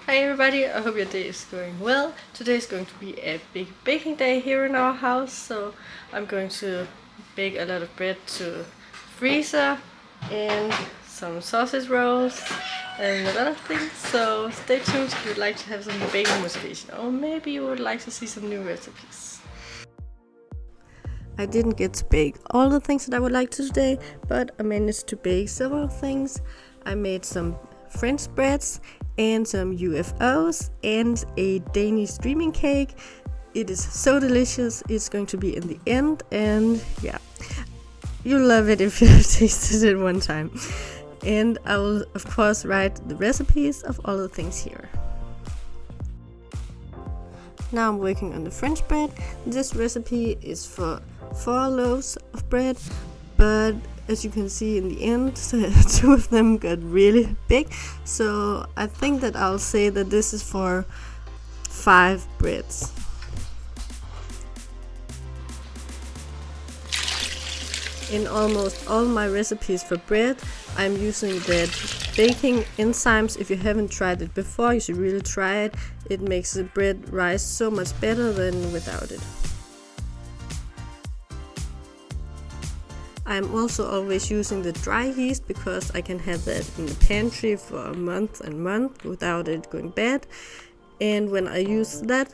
Hi everybody, I hope your day is going well. Today is going to be a big baking day here in our house, so I'm going to bake a lot of bread to freezer and some sausage rolls and a lot of things. So stay tuned if you'd like to have some baking motivation, or maybe you would like to see some new recipes. I didn't get to bake all the things that I would like to today, but I managed to bake several things. I made some French breads and some UFOs and a Danish Dreaming cake. It is so delicious. It's going to be in the end, and yeah, you'll love it if you have tasted it one time. And I will of course write the recipes of all the things here. Now I'm working on the French bread. This recipe is for 4 loaves of bread, but as you can see in the end, 2 of them got really big, so I think that I'll say that this is for 5 breads. In almost all my recipes for bread, I'm using that baking enzymes. If you haven't tried it before, you should really try it. It makes the bread rise so much better than without it. I'm also always using the dry yeast because I can have that in the pantry for a month and month without it going bad. And when I use that,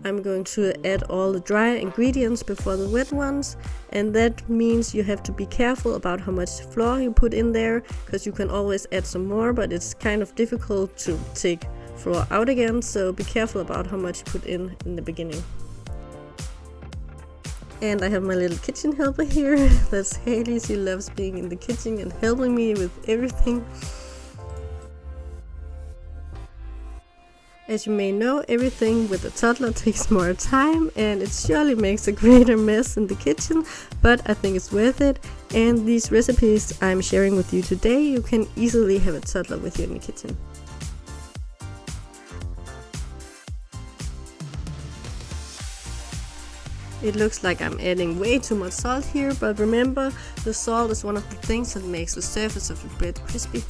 I'm going to add all the dry ingredients before the wet ones, and that means you have to be careful about how much flour you put in there, because you can always add some more, but it's kind of difficult to take flour out again, so be careful about how much you put in the beginning. And I have my little kitchen helper here. That's Haley. She loves being in the kitchen and helping me with everything. As you may know, everything with a toddler takes more time, and it surely makes a greater mess in the kitchen, but I think it's worth it. And these recipes I'm sharing with you today, you can easily have a toddler with you in the kitchen. It looks like I'm adding way too much salt here, but remember, the salt is one of the things that makes the surface of the bread crispy.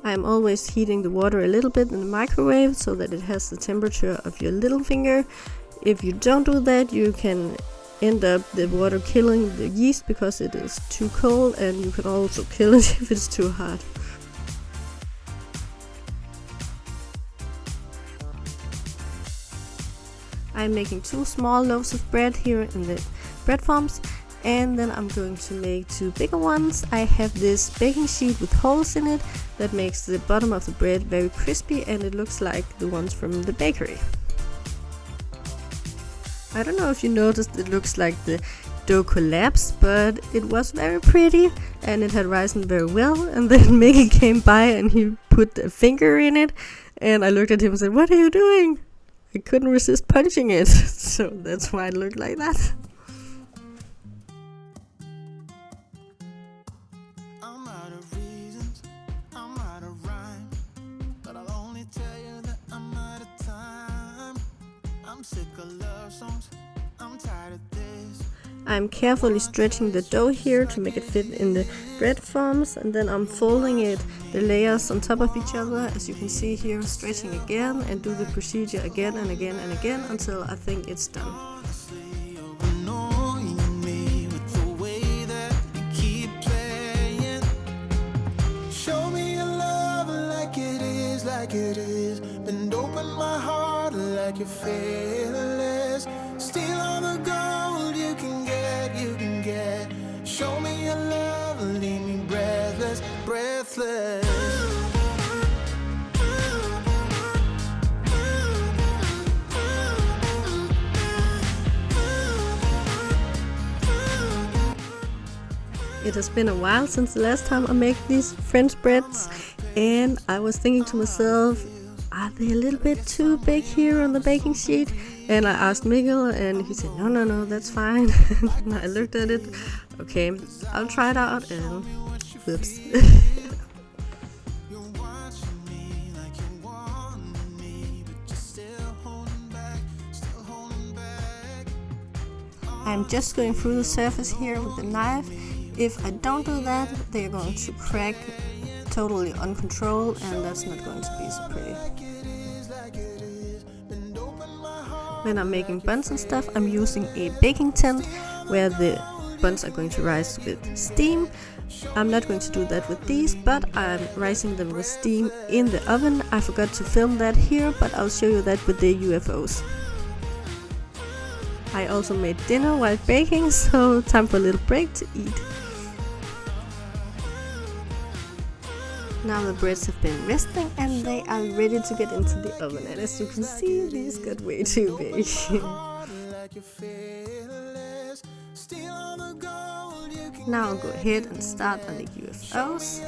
I'm always heating the water a little bit in the microwave so that it has the temperature of your little finger. If you don't do that, you can end up the water killing the yeast because it is too cold, and you can also kill it if it's too hot. I'm making 2 small loaves of bread here in the bread forms, and then I'm going to make 2 bigger ones. I have this baking sheet with holes in it that makes the bottom of the bread very crispy, and it looks like the ones from the bakery. I don't know if you noticed, it looks like the dough collapsed, but it was very pretty and it had risen very well. And then Mickey came by and he put a finger in it, and I looked at him and said, "What are you doing?" I couldn't resist punching it, so that's why it looked like that. I'm out of reasons, I'm out of rhyme, but I'll only tell you that I'm out of time. I'm sick of love songs, I'm tired of this. I'm carefully stretching the dough here to make it fit in the bread forms, and then I'm folding it, the layers on top of each other, as you can see here, stretching again, and do the procedure again and again and again until I think it's done. Show me your love like it is, like it is. Bend open my heart like you're fearless. Steal all the gold you can get, you can get. Show me your love, leave me breathless, breathless. It has been a while since the last time I made these French breads, and I was thinking to myself, are they a little bit too big here on the baking sheet? And I asked Miguel, and he said, no, that's fine. And I looked at it, okay, I'll try it out, and whoops. I'm just going through the surface here with the knife. If I don't do that, they are going to crack totally uncontrolled, and that's not going to be so pretty. When I'm making buns and stuff, I'm using a baking tent where the buns are going to rise with steam. I'm not going to do that with these, but I'm rising them with steam in the oven. I forgot to film that here, but I'll show you that with the UFOs. I also made dinner while baking, so time for a little break to eat. Now the breads have been resting and they are ready to get into the oven, and as you can see, these got way too big. Now I'll go ahead and start on the UFOs.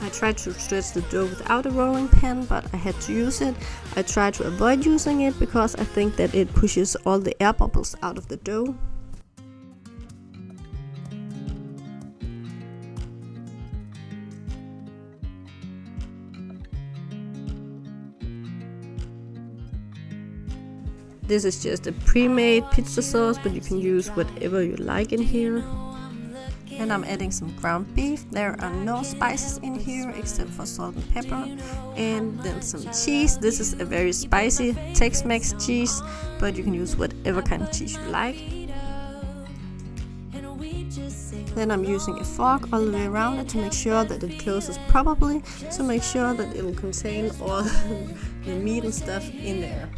I tried to stretch the dough without a rolling pin, but I had to use it. I tried to avoid using it because I think that it pushes all the air bubbles out of the dough. This is just a pre-made pizza sauce, but you can use whatever you like in here. And I'm adding some ground beef. There are no spices in here except for salt and pepper. And then some cheese. This is a very spicy Tex-Mex cheese, but you can use whatever kind of cheese you like. Then I'm using a fork all the way around it to make sure that it closes properly, to make sure that it will contain all the meat and stuff in there.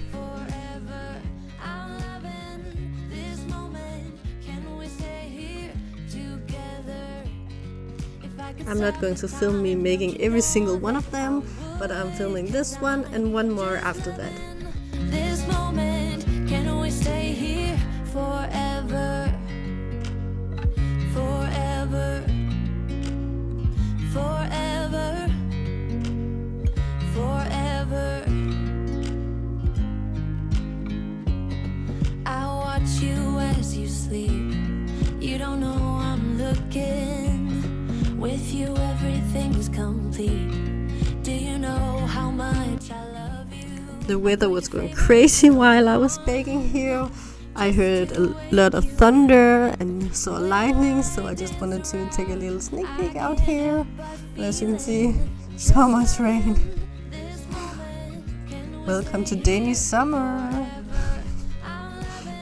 I'm not going to film me making every single one of them, but I'm filming this one and one more after that. This moment, can we stay here forever? Forever. Forever. Forever. I watch you as you sleep. You don't know I'm looking. With you everything's complete. Do you know how much I love you? The weather was going crazy while I was baking here. I heard a lot of thunder and saw lightning, so I just wanted to take a little sneak peek out here. And as you can see, so much rain. Welcome to Danish summer.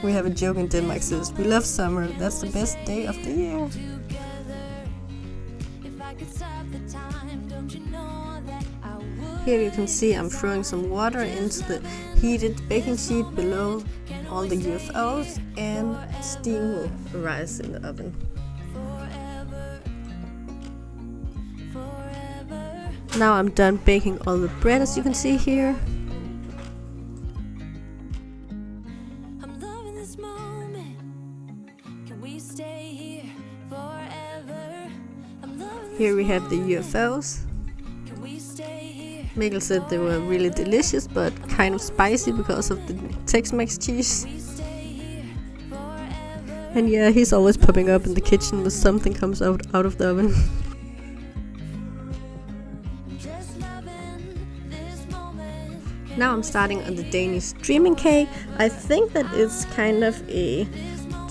We have a joke in Denmark says, we love summer, that's the best day of the year. Here you can see I'm throwing some water into the heated baking sheet below all the UFOs, and steam will rise in the oven. Now I'm done baking all the bread, as you can see here. Here we have the UFOs. Mikkel said they were really delicious, but kind of spicy because of the Tex-Mex cheese. And yeah, he's always popping up in the kitchen when something comes out of the oven. Now I'm starting on the Danish Dreaming cake. I think that it's kind of a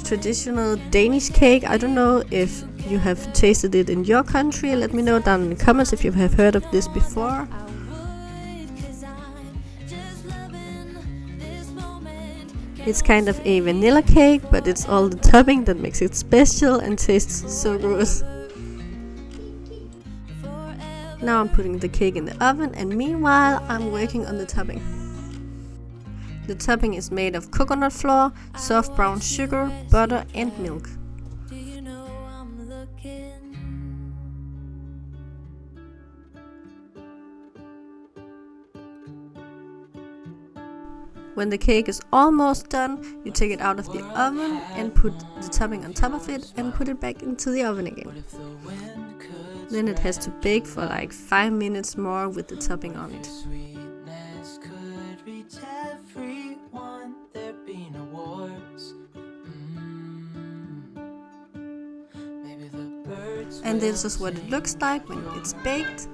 traditional Danish cake. I don't know if you have tasted it in your country. Let me know down in the comments if you have heard of this before. It's kind of a vanilla cake, but it's all the topping that makes it special and tastes so good. Now I'm putting the cake in the oven, and meanwhile I'm working on the topping. The topping is made of coconut flour, soft brown sugar, butter and milk. When the cake is almost done, you take it out of the oven and put the topping on top of it and put it back into the oven again. Then it has to bake for like 5 minutes more with the topping on it. And this is what it looks like when it's baked.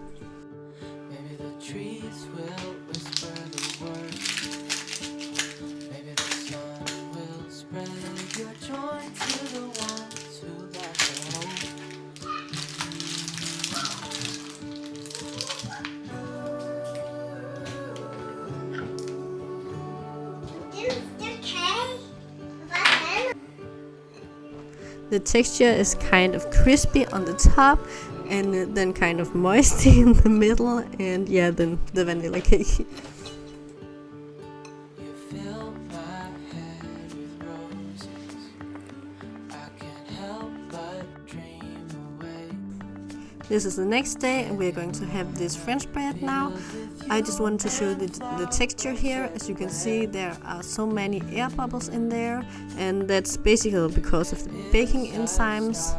The texture is kind of crispy on the top and then kind of moisty in the middle, and yeah, then the vanilla cake. This is the next day and we're going to have this French bread now. I just wanted to show the texture here. As you can see, there are so many air bubbles in there, and that's basically because of the baking enzymes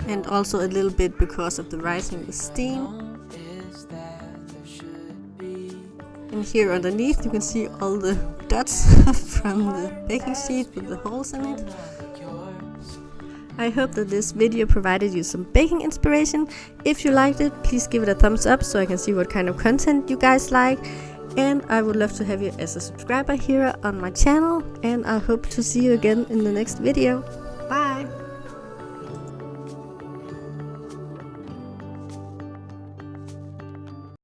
and also a little bit because of the rising the steam. And here underneath you can see all the dots from the baking sheet with the holes in it. I hope that this video provided you some baking inspiration. If you liked it, please give it a thumbs up so I can see what kind of content you guys like. And I would love to have you as a subscriber here on my channel. And I hope to see you again in the next video.